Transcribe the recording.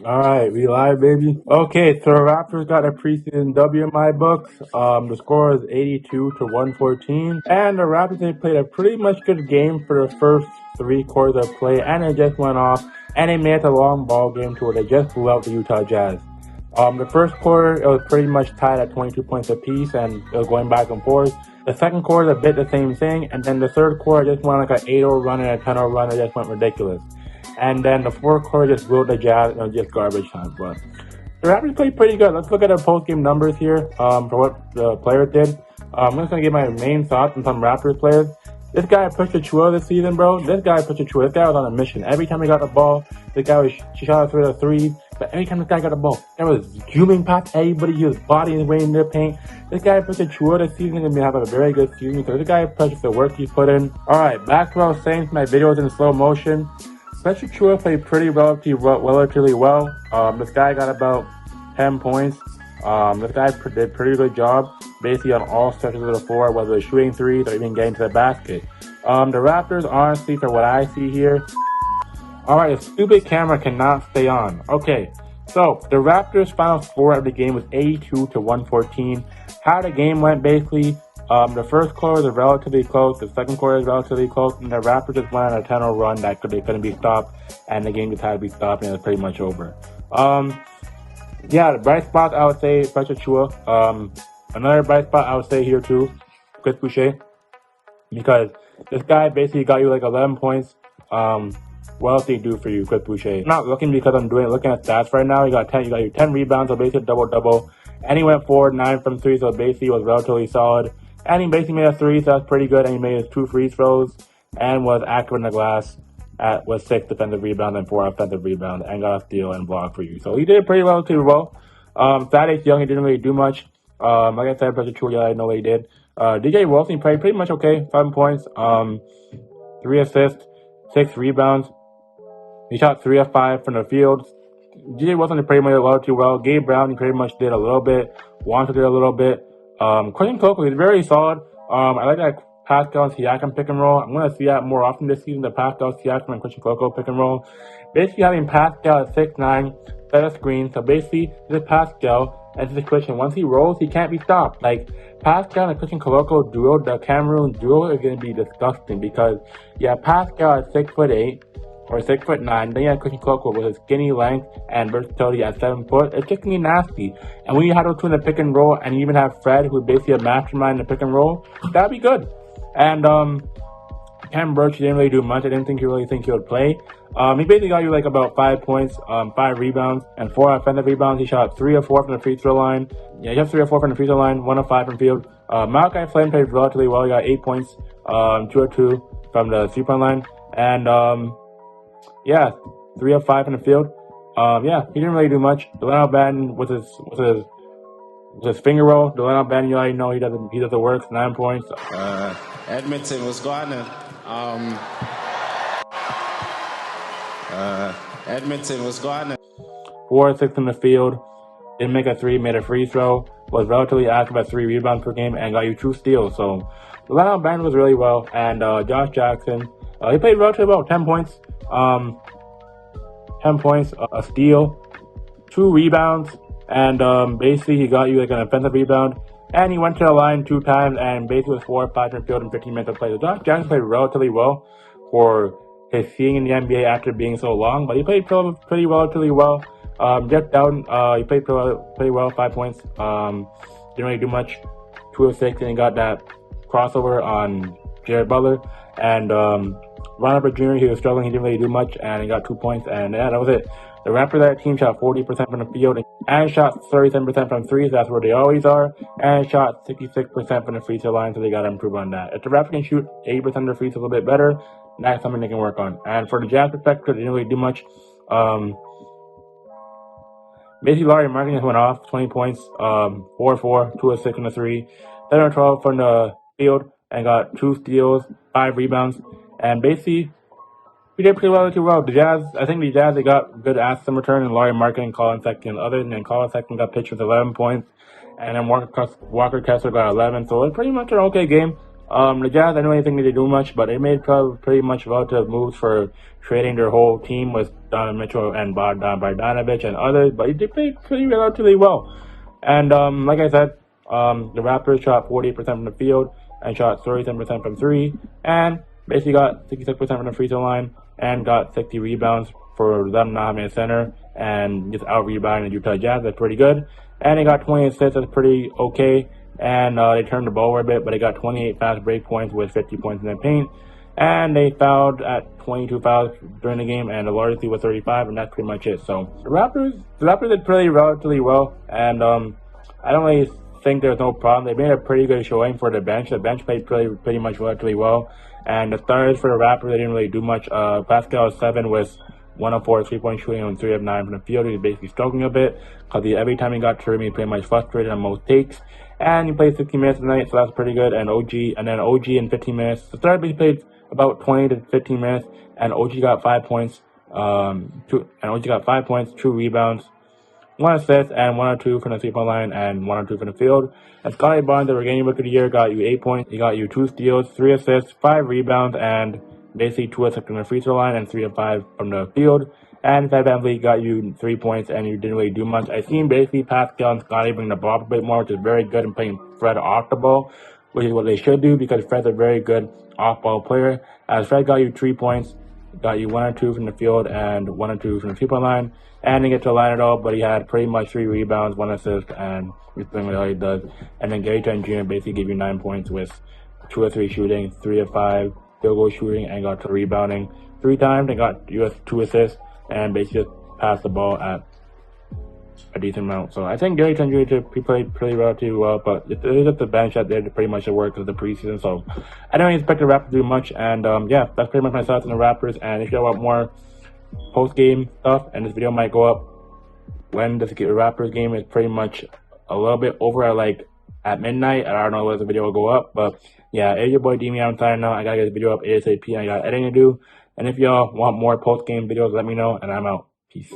All right, we live, baby. Okay, so the Raptors got a preseason W in my books. The score is 82 to 114, and the Raptors they played a pretty much good game for the first 3 quarters of play, and it just went off, and they made it a long ball game to where they just blew out the Utah Jazz. The first quarter it was pretty much tied at 22 points apiece, and it was going back and forth. The second quarter a bit the same thing, and then the third quarter just went like an 8-0 run and a 10-0 run. It just went ridiculous. And then the fourth quarter just blew the Jazz, and it was just garbage time. But the Raptors played pretty good. Let's look at the post-game numbers here for what the players did. I'm just going to give my main thoughts on some Raptors players. This guy pushed Achiuwa this season, bro. This guy pushed Achiuwa. This guy was on a mission. Every time he got the ball, this guy was shot through the threes. But every time this guy got the ball, there was zooming past everybody. He was bodying way in their paint. This guy pushed Achiuwa this season. He's going to have a very good season. So this guy pushed the work he's put in. All right, back to what I was saying. My videos in slow motion. Achiuwa played pretty relatively well. This guy got about 10 points. This guy did a pretty good job, basically on all sections of the floor, whether it's shooting threes or even getting to the basket. The Raptors, honestly, for what I see here, alright, the stupid camera cannot stay on. Okay, so the Raptors' final score of the game was 82 to 114. How the game went, basically, the first quarter was relatively close, the second quarter was relatively close, and the Raptors just went on a 10-0 run that they couldn't be stopped, and the game just had to be stopped, and it was pretty much over. Yeah, the bright spot I would say is Achiuwa. Another bright spot I would say here too, Boucher, because this guy basically got you like 11 points. What else did he do for you, Boucher? I'm not looking because I'm looking at stats right now. He got you 10 rebounds, so basically double-double. And he went 4-9 from 3, so basically was relatively solid. And he basically made a 3, so that's pretty good. And he made his 2 free throws and was active in the glass with 6 defensive rebounds and 4 offensive rebounds and got a steal and block for you. So he did pretty relatively well. Thaddeus Young, he didn't really do much. Like I said, Achiuwa, yeah, I know what he did. DJ Wilson played pretty much okay. 7 points, 3 assists, 6 rebounds. He shot 3 of 5 from the field. DJ Wilson did pretty much relatively well. Gabe Brown, he pretty much did a little bit. Wanta did a little bit. Christian Coco, he's very solid. I like that Pascal and Siakam pick and roll. I'm going to see that more often this season, the Pascal, Siakam, and Christian Coco pick and roll. Basically having Pascal at 6'9", set a screen. So basically, this is Pascal and this is Christian. Once he rolls, he can't be stopped. Like, Pascal and Christian Coco duo, the Cameroon duo is going to be disgusting because you have Pascal at 6'8", or 6'9", then you have Christian Coco with his skinny length and versatility at 7 foot. It's just gonna be nasty. And when you have those two in the pick and roll, and you even have Fred, who's basically a mastermind in the pick and roll, that'd be good. And Cam Birch didn't really do much. I didn't think he would play. He basically got you like about 5 points, 5 rebounds, and 4 offensive rebounds. He shot 3 of 4 from the free throw line. Yeah, he shot 3 of 4 from the free throw line, 1 of 5 from field. Malachi Flynn played relatively well. He got 8 points, 2 of 2 from the 3-point line, and yeah, 3 of 5 in the field. Yeah, he didn't really do much. Delano Banton with his finger roll. Delano Banton, you already know he does the work. 9 points. Edmonton was going. Edmonton was going. 4 of 6 in the field. Didn't make a 3, made a free throw. Was relatively active at 3 rebounds per game and got you 2 steals. So Delano Banton was really well. And Josh Jackson, he played relatively well. 10 points. 10 points, a steal, 2 rebounds, and basically he got you like an offensive rebound, and he went to the line 2 times, and basically was 4 or 5 from field in 15 minutes of play. So Josh Jackson played relatively well for his seeing in the NBA after being so long, but he played pretty relatively well. Jeff Dowden, he played pretty well, 5 points. Didn't really do much, 2 of 6, and he got that crossover on Jared Butler, and Ron Harper Jr., he was struggling. He didn't really do much, and he got 2 points, and yeah, that was it. The Raptors, that team, shot 40% from the field and shot 37% from threes. That's where they always are, and shot 66% from the free throw line, so they got to improve on that. If the Raptors can shoot 80% of the free throws a little bit better, that's something they can work on. And for the Jazz perspective, they didn't really do much. Basically, Larry Marketing went off, 20 points, 4-4, 2 of 6 from the 3, 7 of 12 from the field, and got 2 steals, 5 rebounds. And basically, we did pretty well. The Jazz, I think the Jazz, they got good assets in return, and Larry Marketing, Colin Sexton, and others. And then Colin Sexton got pitched with 11 points, and then Walker Kessler got 11. So it was pretty much an okay game. The Jazz, I don't really think they did do much, but they made pretty much relative moves for trading their whole team with Donovan Mitchell and Bogdanovich and others, but they played pretty relatively well. And like I said, the Raptors shot 48% from the field and shot 37% from three, and basically got 66% from the free throw line and got 60 rebounds for them not having a center and just out rebounding the Utah Jazz. That's pretty good. And they got 20 assists. That's pretty okay. And they turned the ball over a bit, but they got 28 fast break points with 50 points in the paint. And they fouled at 22 fouls during the game, and the largest was 35, and that's pretty much it. So the Raptors did pretty relatively well, and I don't really think there's no problem. They made a pretty good showing for the bench. The bench played pretty much relatively well, and the starters for the Raptors, they didn't really do much. Pascal 7 was 104 3-point shooting and 3 of 9 from the field. He was basically struggling a bit because every time he got to rim, he pretty much frustrated on most takes. And he played 60 minutes tonight, so that's pretty good. And OG in 15 minutes. The starter basically played about 20 to 15 minutes, and OG got 5 points. 2 rebounds, 1 assist, and 1 or 2 from the 3-point line, and 1 or 2 from the field. And Scotty Barnes, the Reigning Rookie of the Year, got you 8 points. He got you 2 steals, 3 assists, 5 rebounds, and basically 2 assists from the free throw line and 3 of 5 from the field. And Fed VanVleet got you 3 points, and you didn't really do much. I seen basically Pascal and Scotty bring the ball up a bit more, which is very good in playing Fred off the ball, which is what they should do because Fred's a very good off-ball player. As Fred got you 3 points, got you 1 or 2 from the field and 1 or 2 from the 3-point line, and didn't get to the line at all, but he had pretty much 3 rebounds, 1 assist, and he's doing what he does. And then Gary Trent Jr. basically gave you 9 points with 2 or 3 shooting, 3 of 5 field goal shooting, and got to rebounding 3 times and got you 2 assists, and basically just passed the ball at a decent amount. So I think Gary Trent Jr. played pretty relatively well, but it is at the bench that did pretty much the work of the preseason. So I don't expect the Raptors to do much. And yeah, that's pretty much my thoughts on the Raptors. And if you want more post-game stuff, and this video might go up when the Raptors game is pretty much a little bit over at midnight. I don't know whether the video will go up, but yeah, it's your boy Demi. I'm tired now. I gotta get the video up ASAP. I got editing to do. And if y'all want more post-game videos, let me know, and I'm out. Peace.